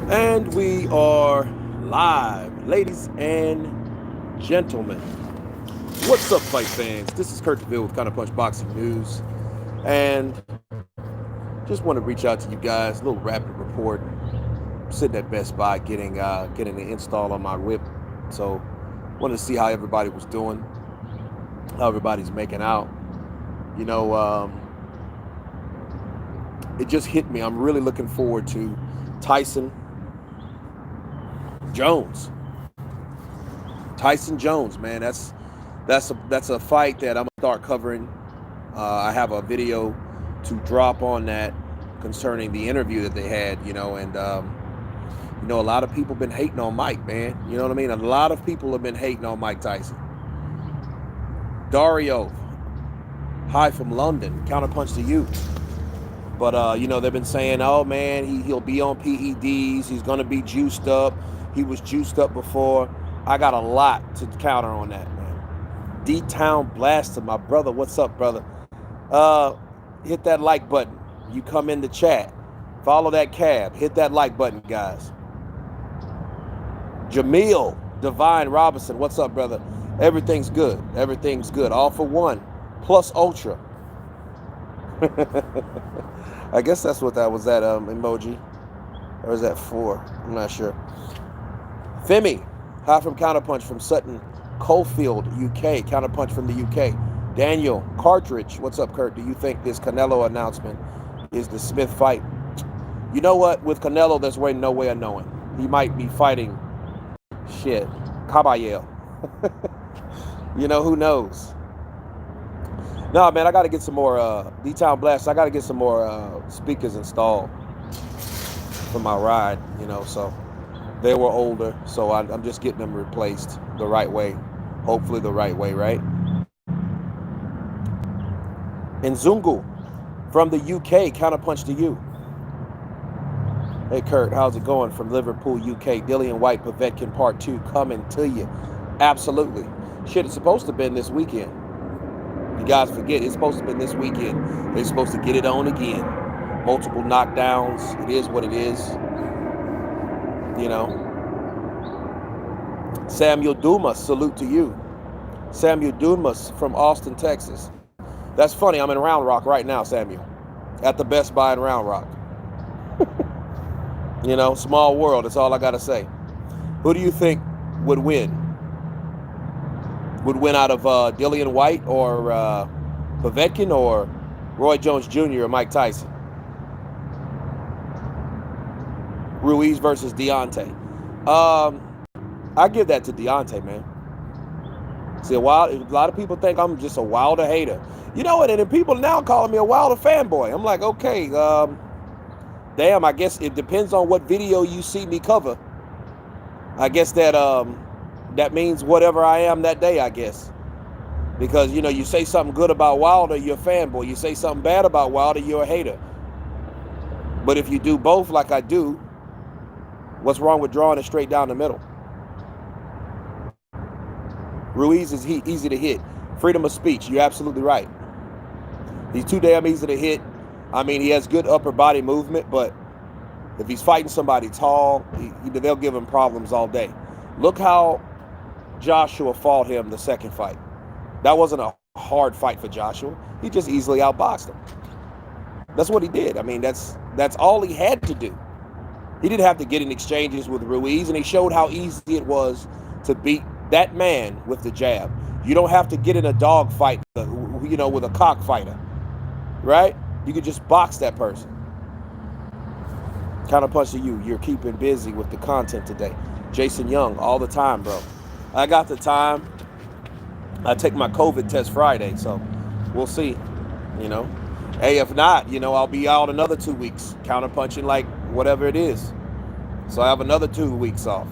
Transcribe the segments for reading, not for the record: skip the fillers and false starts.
And we are live, ladies and gentlemen. What's up, fight fans? This is Kurt DeVille with Counterpunch Boxing News, and just want to reach out to you guys. A little rapid report. Sitting at Best Buy getting the install on my whip, so wanted to see how everybody was doing, how everybody's making out. You know, it just hit me. I'm really looking forward to Tyson Jones. Tyson Jones, man, that's a fight that I'm gonna start covering. I have a video to drop on that concerning the interview that they had, and a lot of people been hating on Mike, man. You know what I mean? A lot of people have been hating on Mike Tyson. Dario, hi from London, counterpunch to you. But they've been saying, oh man, he'll be on PEDs, he's gonna be juiced up. He was juiced up before. I got a lot to counter on that, man. D-Town Blaster, my brother. What's up, brother? Hit that like button. You come in the chat. Follow that cab. Hit that like button, guys. Jamil Divine Robinson. What's up, brother? Everything's good. Everything's good. All for one. Plus ultra. I guess that's what that was, that emoji. Or is that for? I'm not sure. Femi, hi from Counterpunch from Sutton Coldfield, UK. Counterpunch from the UK. Daniel Cartridge, what's up, Kurt? Do you think this Canelo announcement is the Smith fight? You know what? With Canelo, there's no way of knowing. He might be fighting Caballero. Who knows? No, man, I got to get some more D-Town Blast. I got to get some more speakers installed for my ride, so they were older, so I'm just getting them replaced the right way. Hopefully the right way, right? Nzungu from the UK, counterpunch to you. Hey, Kurt, how's it going from Liverpool, UK? Dillian White, Povetkin Part 2 coming to you. Absolutely. Shit, it's supposed to have been this weekend. You guys forget, it's supposed to have been this weekend. They're supposed to get it on again. Multiple knockdowns. It is what it is. Samuel Dumas, salute to you. Samuel Dumas from Austin, Texas. That's funny, I'm in Round Rock right now, Samuel. At the Best Buy in Round Rock. Small world, that's all I gotta say. Who do you think would win? Would win out of Dillian White or Povetkin or Roy Jones Jr. or Mike Tyson? Ruiz versus Deontay. I give that to Deontay, man. See, a lot of people think I'm just a Wilder hater. You know what? And then people now calling me a Wilder fanboy. I'm like, okay, damn, I guess it depends on what video you see me cover. I guess that means whatever I am that day, I guess. Because, you say something good about Wilder, you're a fanboy. You say something bad about Wilder, you're a hater. But if you do both like I do, what's wrong with drawing it straight down the middle? Ruiz is easy to hit. Freedom of speech, you're absolutely right. He's too damn easy to hit. I mean, he has good upper body movement, but if he's fighting somebody tall, they'll give him problems all day. Look how Joshua fought him the second fight. That wasn't a hard fight for Joshua. He just easily outboxed him. That's what he did. I mean, that's all he had to do. He didn't have to get in exchanges with Ruiz, and he showed how easy it was to beat that man with the jab. You don't have to get in a dog fight, with a cockfighter, right? You could just box that person. Counterpunch to you. You're keeping busy with the content today. Jason Young, all the time, bro. I got the time. I take my COVID test Friday, so we'll see. Hey, if not, I'll be out another 2 weeks, counterpunching like whatever it is. So I have another 2 weeks off.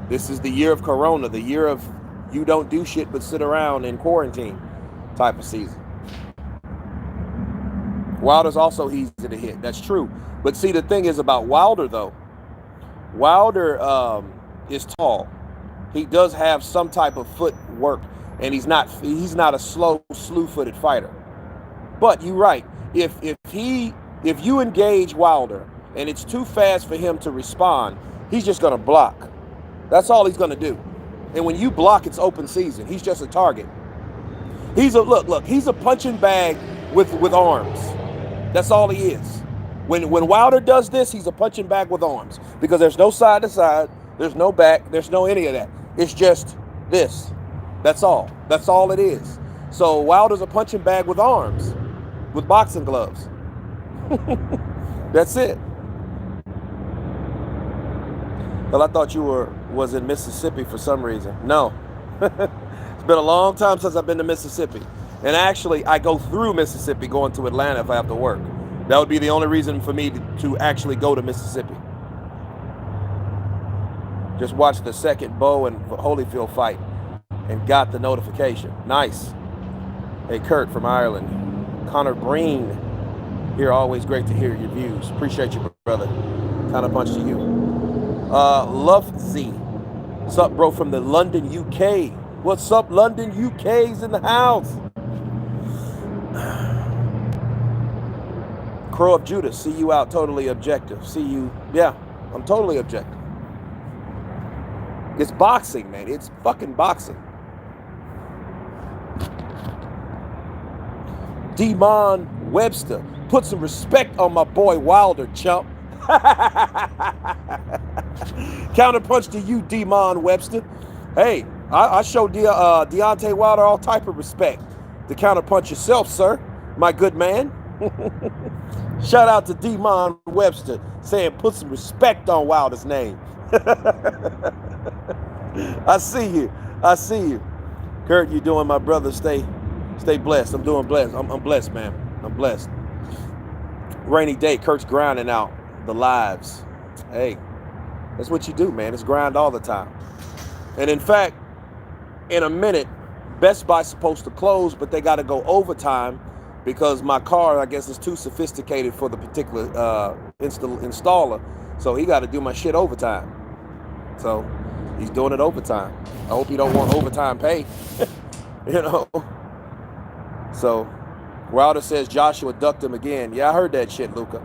This is the year of Corona, the year of you don't do shit but sit around in quarantine type of season. Wilder's also easy to hit. That's true. But see, the thing is about Wilder, though. Wilder is tall. He does have some type of footwork, and he's not a slow, slew-footed fighter. But you're right. If you engage Wilder and it's too fast for him to respond, he's just going to block. That's all he's going to do. And when you block, it's open season. He's just a target. He's a punching bag with arms. That's all he is. When Wilder does this, he's a punching bag with arms, because there's no side to side, there's no back, there's no any of that. It's just this. That's all. That's all it is. So Wilder's a punching bag with arms, with boxing gloves. That's it. Well, I thought you was in Mississippi for some reason. No. It's been a long time since I've been to Mississippi. And actually, I go through Mississippi going to Atlanta if I have to work. That would be the only reason for me to actually go to Mississippi. Just watched the second Bo and Holyfield fight and got the notification. Nice. Hey, Kurt from Ireland. Connor Breen here. Always great to hear your views. Appreciate you, brother. Counterpunch to you. Love Z. What's up, bro, from the London, UK? What's up, London, UK's in the house. Crow of Judas, see you out, totally objective. See you, yeah, I'm totally objective. It's boxing, man. It's fucking boxing. Demon Webster, put some respect on my boy Wilder, chump. Counterpunch to you, Demon Webster. Hey, I show Deontay Wilder all type of respect. To counterpunch yourself, sir, my good man. Shout out to Demon Webster saying put some respect on Wilder's name. I see you. I see you. Kurt, you doing, my brother. Stay blessed. I'm doing blessed. I'm blessed, man. I'm blessed. Rainy day. Kurt's grinding out the lives. Hey, that's what you do, man. It's grind all the time. And in fact, in a minute, Best Buy's supposed to close, but they got to go overtime because my car, I guess, is too sophisticated for the particular installer. So he got to do my shit overtime. So he's doing it overtime. I hope he don't want overtime pay. You know. So Wilder says Joshua ducked him again. Yeah, I heard that shit, Luca.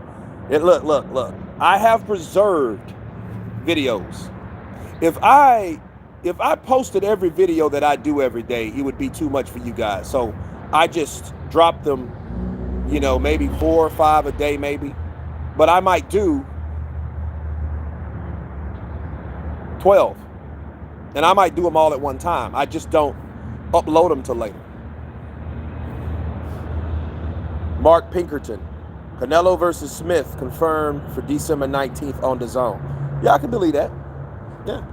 Look. I have preserved videos. If I posted every video that I do every day, it would be too much for you guys. So I just drop them, you know, maybe 4 or 5 a day, maybe. But I might do 12. And I might do them all at one time. I just don't upload them till later. Mark Pinkerton. Canelo versus Smith confirmed for December 19th on DAZN. Yeah, I can believe that. Yeah.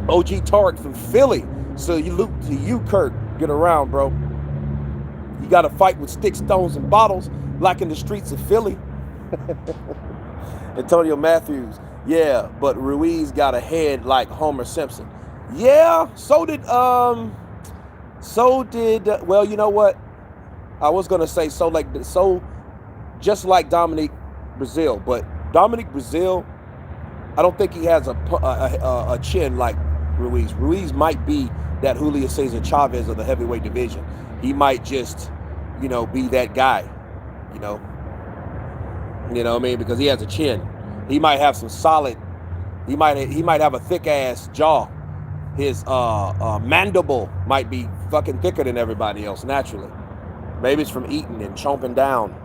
OG Tarek from Philly. So you, Kurt, get around, bro. You got to fight with sticks, stones, and bottles like in the streets of Philly. Antonio Matthews. Yeah, but Ruiz got a head like Homer Simpson. Yeah, so did, well, you know what? I was going to say just like Dominic Brazil, but Dominic Brazil, I don't think he has a chin like Ruiz. Ruiz might be that Julio Cesar Chavez of the heavyweight division. He might just, you know, be that guy, you know what I mean? Because he has a chin. He might have some solid, he might have a thick ass jaw. His mandible might be fucking thicker than everybody else naturally. Maybe it's from eating and chomping down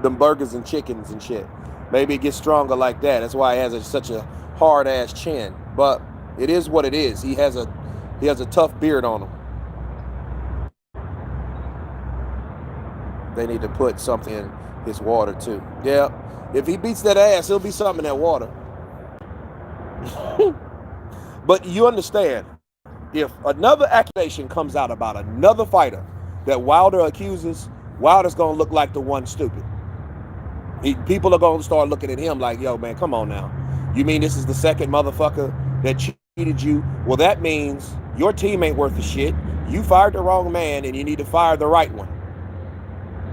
them burgers and chickens and shit. Maybe it gets stronger like that. That's why he has such a hard ass chin. But it is what it is. He has a tough beard on him. They need to put something in his water too. Yeah, if he beats that ass, he'll be something in that water. But you understand, if another accusation comes out about another fighter that Wilder accuses, Wilder's gonna look like the one stupid. People are gonna start looking at him like, yo, man, come on now. You mean this is the second motherfucker that cheated you? Well, that means your team ain't worth a shit. You fired the wrong man and you need to fire the right one.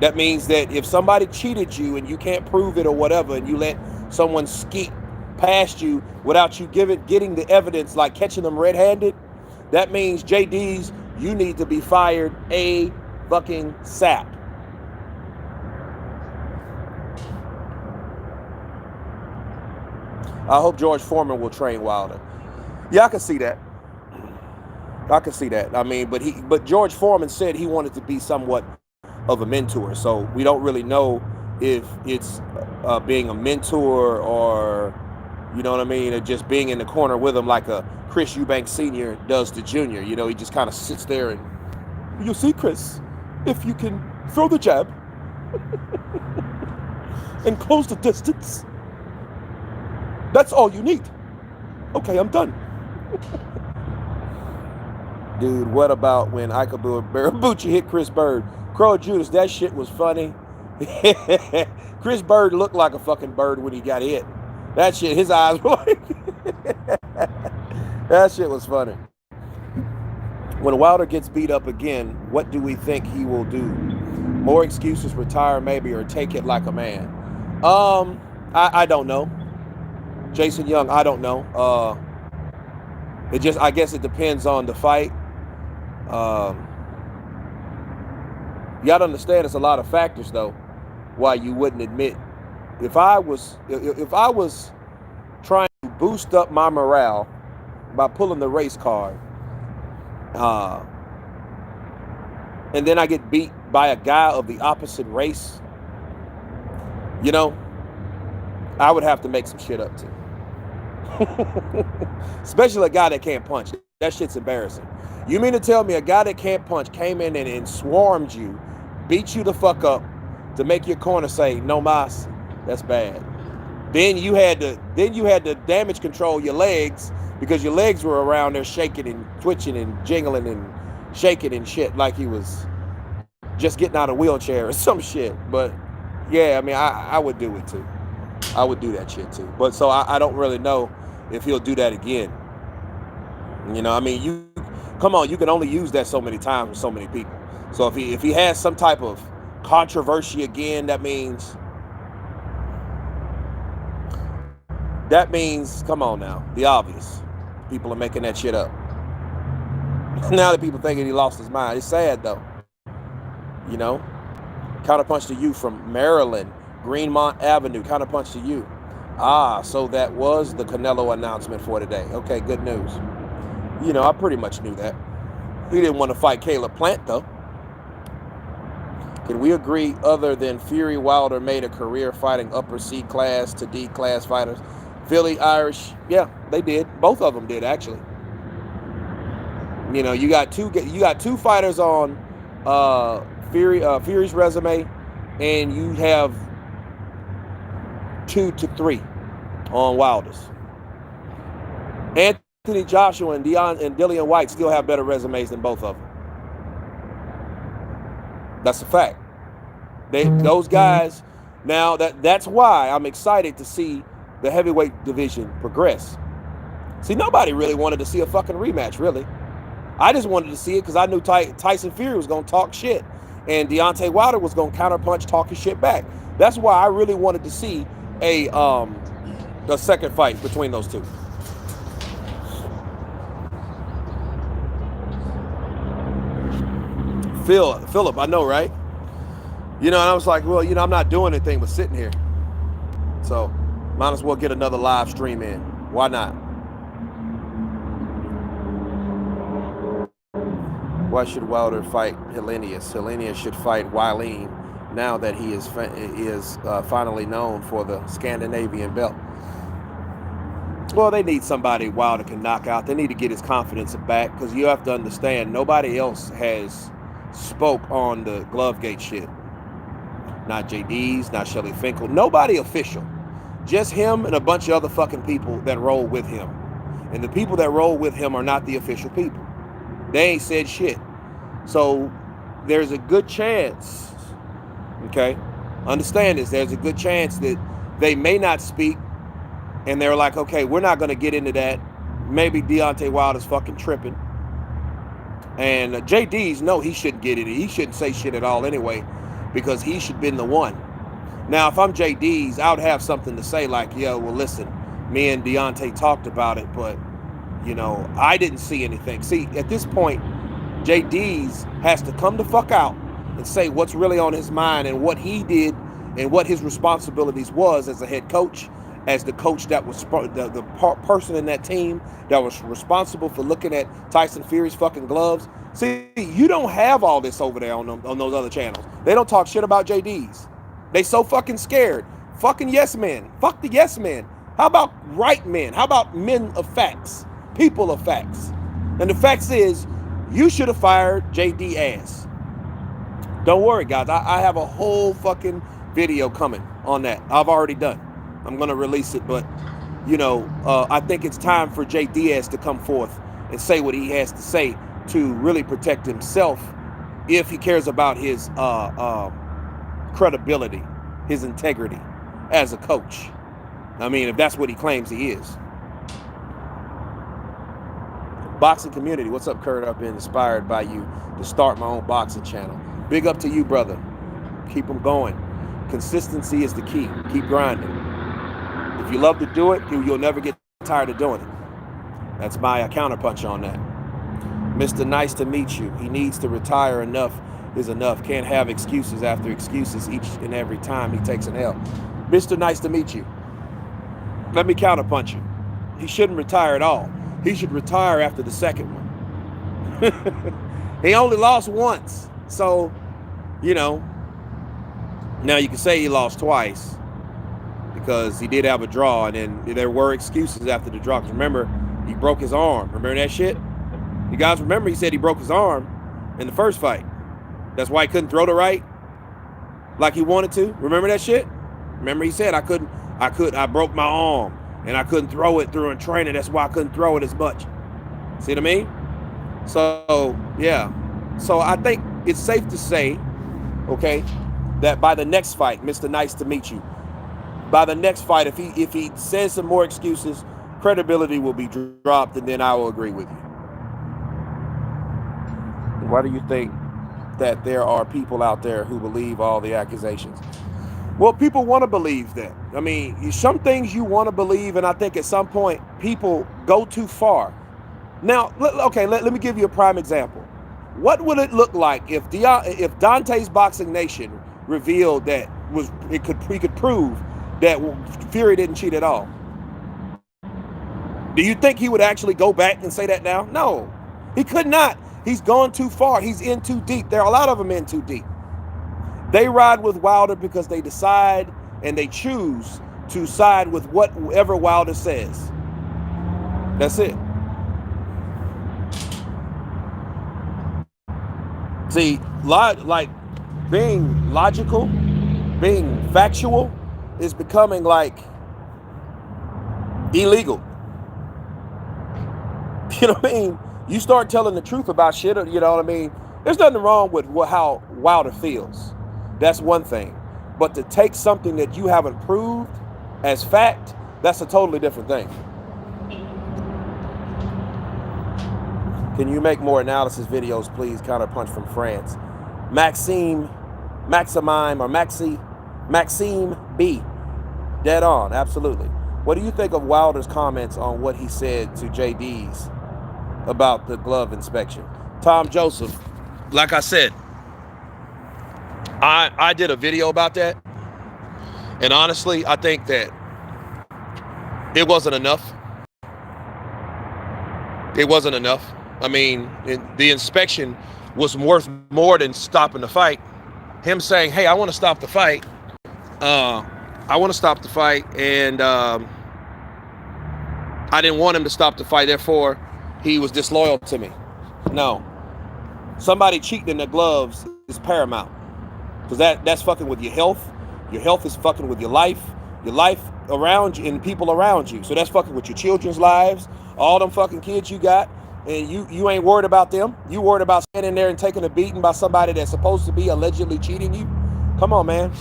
That means that if somebody cheated you and you can't prove it or whatever, and you let someone skeet past you without you getting the evidence, like catching them red-handed, that means JD's, you need to be fired a fucking sap. I hope George Foreman will train Wilder. Yeah, I can see that. I can see that. I mean, but George Foreman said he wanted to be somewhat of a mentor. So we don't really know if it's being a mentor or, you know what I mean, or just being in the corner with him like a Chris Eubanks Sr. does to Junior. You know, he just kind of sits there and, you see, Chris, if you can throw the jab and close the distance, that's all you need. Okay, I'm done. Dude, what about when Barabucci hit Chris Bird? Crow Judas, that shit was funny. Chris Bird looked like a fucking bird when he got hit. That shit, his eyes were like... That shit was funny. When Wilder gets beat up again, what do we think he will do? More excuses, retire maybe, or take it like a man? I don't know. Jason Young, I don't know. I guess it depends on the fight. You gotta understand there's a lot of factors though why you wouldn't admit. If I was trying to boost up my morale by pulling the race card, and then I get beat by a guy of the opposite race, you know, I would have to make some shit up too. Especially a guy that can't punch. That shit's embarrassing. You mean to tell me a guy that can't punch came in and swarmed you, beat you the fuck up to make your corner say no mas? That's bad. Then you had to damage control your legs because your legs were around there shaking and twitching and jingling and shaking and shit like he was just getting out of a wheelchair or some shit. But yeah, I mean, I would do it too. I would do that shit too. But so I don't really know if he'll do that again. You know, I mean, you can only use that so many times with so many people. So if he has some type of controversy again, that means, come on now, the obvious. People are making that shit up. Now that people thinking he lost his mind. It's sad though. You know? Counterpunch to you from Maryland, Greenmont Avenue. Counterpunch to you. So that was the Canelo announcement for today. Okay, good news. You know, I pretty much knew that. He didn't want to fight Caleb Plant though. Can we agree other than Fury, Wilder made a career fighting upper C class to D class fighters? Philly, Irish, yeah, they did. Both of them did actually. You know, you got two fighters on Fury's resume, and you have 2 to 3 on Wilder's. Anthony Joshua and Dillian White still have better resumes than both of them. That's a fact. Those guys. Now that's why I'm excited to see the heavyweight division progress. See, nobody really wanted to see a fucking rematch, really. I just wanted to see it because I knew Tyson Fury was going to talk shit and Deontay Wilder was going to counterpunch talking shit back. That's why I really wanted to see a second fight between those two. Philip, I know, right? You know, and I was like, well, you know, I'm not doing anything but sitting here. So, might as well get another live stream in. Why not? Why should Wilder fight Helenius? Helenius should fight Wileen now that he is finally known for the Scandinavian belt. Well, they need somebody Wilder can knock out. They need to get his confidence back because you have to understand, nobody else has spoke on the Glovegate shit. Not JD's, not Shelly Finkel, nobody official. Just him and a bunch of other fucking people that roll with him. And the people that roll with him are not the official people. They ain't said shit. So there's a good chance, okay? Understand this, there's a good chance that they may not speak and they're like, okay, we're not gonna get into that. Maybe Deontay Wilder's fucking tripping. And JD's, no, he shouldn't get it. He shouldn't say shit at all anyway, because he should have been the one. Now, if I'm JD's, I would have something to say like, yo, well, listen, me and Deontay talked about it, but, you know, I didn't see anything. See, at this point, JD's has to come the fuck out and say what's really on his mind and what he did and what his responsibilities was as a head coach as the coach that was the person in that team that was responsible for looking at Tyson Fury's fucking gloves. See, you don't have all this over there on those other channels. They don't talk shit about JDs. They so fucking scared. Fucking yes men. Fuck the yes men. How about right men? How about men of facts? People of facts. And the facts is, you should have fired JD ass. Don't worry, guys. I have a whole fucking video coming on that. I've already done. I'm going to release it, but, you know, I think it's time for Jay Diaz to come forth and say what he has to say to really protect himself if he cares about his credibility, his integrity as a coach. I mean, if that's what he claims he is. Boxing community, what's up, Kurt? I've been inspired by you to start my own boxing channel. Big up to you, brother. Keep them going. Consistency is the key. Keep grinding. If you love to do it, you'll never get tired of doing it. That's my counterpunch on that. Mr. Nice to meet you. He needs to retire. Enough is enough. Can't have excuses after excuses each and every time he takes an L. Mr. Nice to meet you. Let me counterpunch you. He shouldn't retire at all. He should retire after the second one. He only lost once. So, you know, now you can say he lost twice because he did have a draw, and then there were excuses after the draw. Because remember, he broke his arm. Remember that shit? You guys remember he said he broke his arm in the first fight. That's why he couldn't throw the right like he wanted to. Remember that shit? Remember he said, I broke my arm and I couldn't throw it through in training. That's why I couldn't throw it as much. See what I mean? So, yeah. So I think it's safe to say, okay, that by the next fight, Mr. Nice to meet you, by the next fight, if he says some more excuses, credibility will be dropped, and then I will agree with you. Why do you think that there are people out there who believe all the accusations? Well, people want to believe that. I mean, some things you want to believe, and I think at some point people go too far. Now, okay, let me give you a prime example. What would it look like if Dante's Boxing Nation revealed that he could prove that Fury didn't cheat at all? Do you think he would actually go back and say that now? No, he could not. He's gone too far. He's in too deep. There are a lot of them in too deep. They ride with Wilder because they decide and they choose to side with whatever Wilder says. That's it. See, like being logical, being factual is becoming like illegal. You know what I mean? You start telling the truth about shit, you know what I mean? There's nothing wrong with how Wilder feels. That's one thing. But to take something that you haven't proved as fact, that's a totally different thing. Can you make more analysis videos, please? Counterpunch from France. Maxime B. Dead on, absolutely. What do you think of Wilder's comments on what he said to JD's about the glove inspection? Tom Joseph, like I said, I did a video about that, and honestly, I think that it wasn't enough. It wasn't enough. I mean, the inspection was worth more than stopping the fight. Him saying, hey, I want to stop the fight. And I didn't want him to stop the fight, therefore he was disloyal to me. No. Somebody cheating in their gloves is paramount. Because that's fucking with your health. Your health is fucking with your life around you and people around you. So that's fucking with your children's lives, all them fucking kids you got, and you ain't worried about them. You worried about standing there and taking a beating by somebody that's supposed to be allegedly cheating you. Come on, man.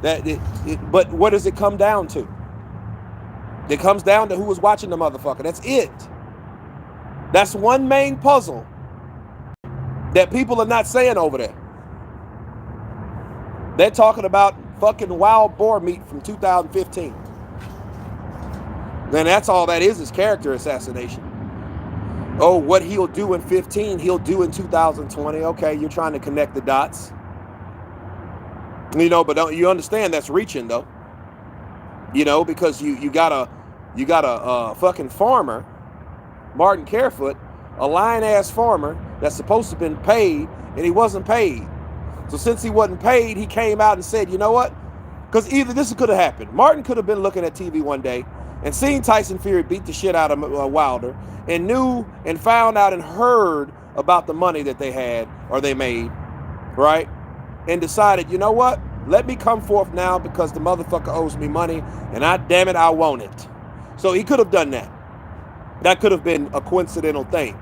But what does it come down to? It comes down to who was watching the motherfucker. That's it. That's one main puzzle that people are not saying over there. They're talking about fucking wild boar meat from 2015. Then that's all that is character assassination. Oh, what he'll do in 15, he'll do in 2020. Okay, you're trying to connect the dots. You know, but don't you understand that's reaching, though. You know, because you got a fucking farmer, Martin Carefoot, a lying ass farmer that's supposed to have been paid, and he wasn't paid. So since he wasn't paid, he came out and said, you know what? Because either this could have happened. Martin could have been looking at TV one day and seen Tyson Fury beat the shit out of Wilder, and knew and found out and heard about the money that they had or they made, right? And decided, you know what? Let me come forth now because the motherfucker owes me money, and damn it, I want it. So he could have done that. That could have been a coincidental thing.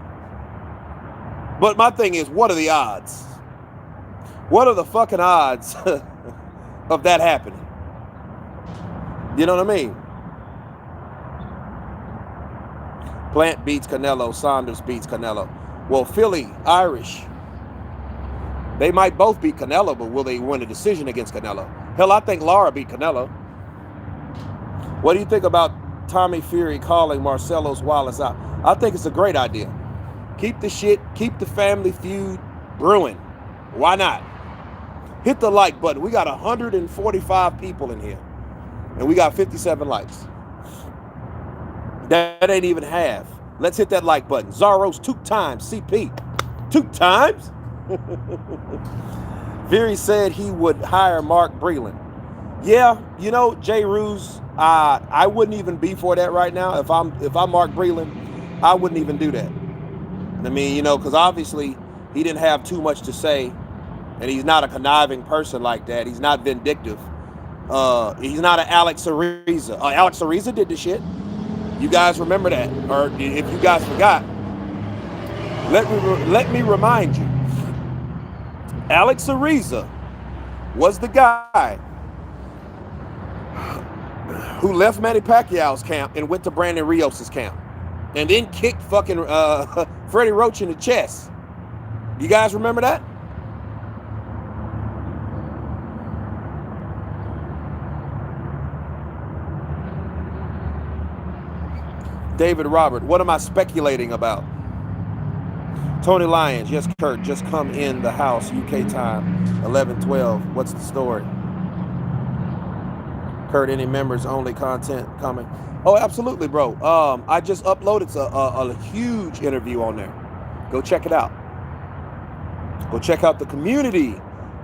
But my thing is, what are the odds? What are the fucking odds of that happening? You know what I mean? Plant beats Canelo, Saunders beats Canelo. Well, Philly, Irish, they might both beat Canelo, but will they win a decision against Canelo? Hell, I think Lara beat Canelo. What do you think about Tommy Fury calling Marcelo's Wallace out? I think it's a great idea. Keep the shit, keep the family feud brewing. Why not? Hit the like button. We got 145 people in here, and we got 57 likes. That ain't even half. Let's hit that like button. Zaros 2 times. CP 2 times. Fury said he would hire Mark Breland. Yeah, you know, Jay Ruse, I wouldn't even be for that right now. If I'm Mark Breland, I wouldn't even do that. I mean, you know, because obviously he didn't have too much to say, and he's not a conniving person like that. He's not vindictive. He's not an Alex Ariza. Alex Ariza did the shit. You guys remember that? Or if you guys forgot, let me remind you. Alex Ariza was the guy who left Manny Pacquiao's camp and went to Brandon Rios' camp, and then kicked fucking Freddie Roach in the chest. You guys remember that? David Robert, what am I speculating about? Tony Lyons, yes, Kurt, just come in the house, UK time, 11:12. What's the story? Kurt, any members only content coming? Oh, absolutely, bro. I just uploaded a huge interview on there. Go check it out. Go check out the community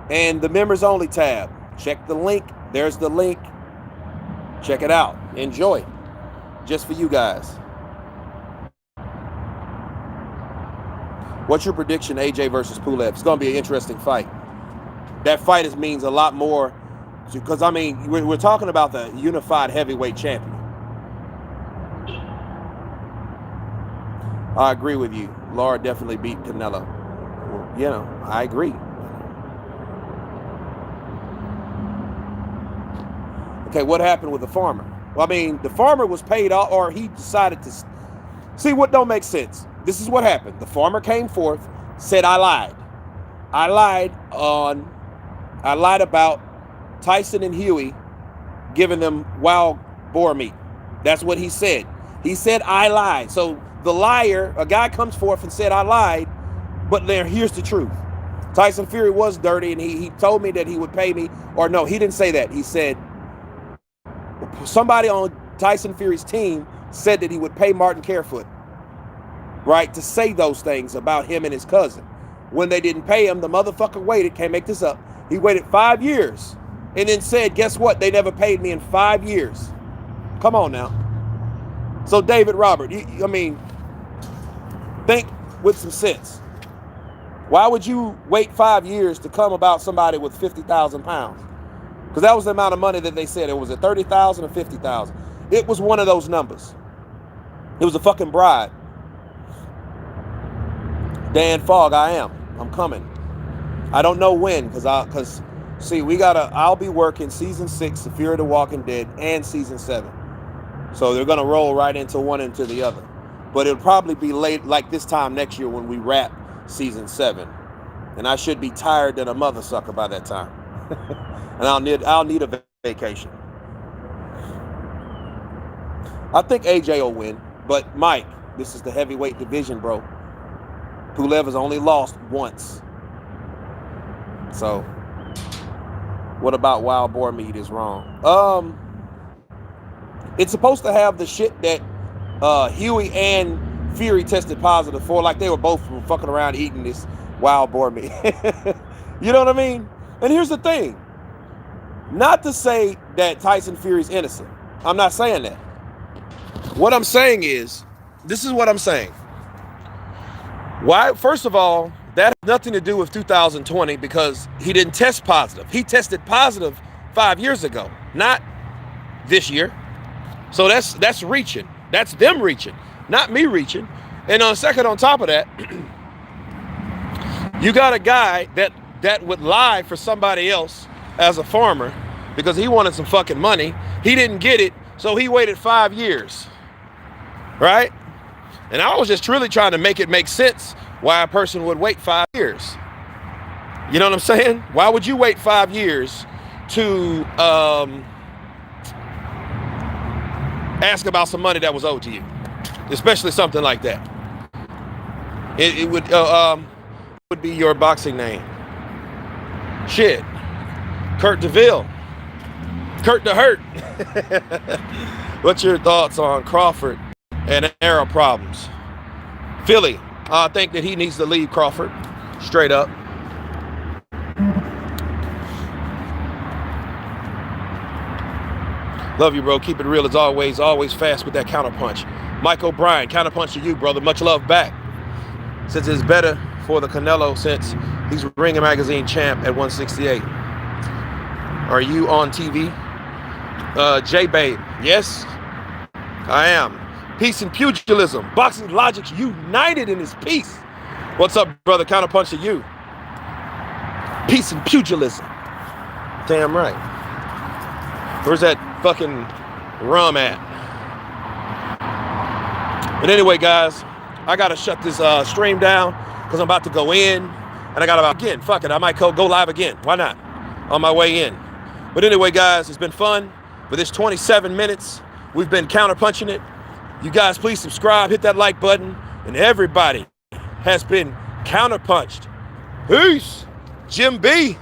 and the members only tab. Check the link. There's the link. Check it out. Enjoy. Just for you guys. What's your prediction, AJ versus Pulev? It's going to be an interesting fight. That fight means a lot more because, I mean, we're talking about the unified heavyweight champion. I agree with you. Lara definitely beat Canelo. You know, I agree. Okay, what happened with the farmer? Well, I mean, the farmer was paid off, or he decided to see what don't make sense. This is what happened. The farmer came forth, said, I lied. I lied about Tyson and Huey giving them wild boar meat. That's what he said. He said, I lied. So the liar, a guy comes forth and said, I lied, but here's the truth. Tyson Fury was dirty, and he told me that he would pay me, or no, he didn't say that. He said, somebody on Tyson Fury's team said that he would pay Martin Carefoot, right, to say those things about him and his cousin. When they didn't pay him, the motherfucker waited, can't make this up, he waited 5 years and then said, guess what? They never paid me in 5 years. Come on now. So David Robert, I mean, think with some sense. Why would you wait 5 years to come about somebody with 50,000 pounds? Because that was the amount of money that they said. It was at 30,000 or 50,000. It was one of those numbers. It was a fucking bribe. Dan Fogg, I'm coming. I don't know when, because see, I'll be working season 6 of Fear of the Walking Dead and season 7. So they're gonna roll right into one into the other. But it'll probably be late, like this time next year when we wrap season 7. And I should be tired than a mother sucker by that time. And I'll need a vacation. I think AJ will win, but Mike, this is the heavyweight division, bro. Pulev has only lost once. So, what about wild boar meat is wrong? It's supposed to have the shit that Huey and Fury tested positive for, like they were both fucking around eating this wild boar meat. You know what I mean? And here's the thing. Not to say that Tyson Fury's innocent. I'm not saying that. What I'm saying is, this is what I'm saying. Why? First of all, that has nothing to do with 2020 because he didn't test positive. He tested positive 5 years ago, not this year. So that's reaching. That's them reaching, not me reaching. And on second, on top of that, you got a guy that would lie for somebody else as a farmer because he wanted some fucking money. He didn't get it, so he waited 5 years, right? And I was just really trying to make it make sense why a person would wait 5 years. You know what I'm saying? Why would you wait 5 years to ask about some money that was owed to you, especially something like that? It would be your boxing name. Shit, Kurt DeVille, Kurt the Hurt. What's your thoughts on Crawford and arrow problems? Philly, I think that he needs to leave Crawford, straight up. Love you, bro. Keep it real as always. Always fast with that counterpunch. Mike O'Brien, counterpunch to you, brother. Much love back. Since it's better for the Canelo since he's Ring Magazine champ at 168. Are you on TV? J-Babe, yes, I am. Peace and pugilism. Boxing logic united in his peace. What's up, brother? Counterpunch to you. Peace and pugilism. Damn right. Where's that fucking rum at? But anyway, guys, I gotta shut this stream down because I'm about to go in, and I gotta again. Fuck it, I might go live again. Why not? On my way in. But anyway, guys, it's been fun. For this 27 minutes, we've been counterpunching it. You guys, please subscribe, hit that like button, and everybody has been counterpunched. Peace, Jim B.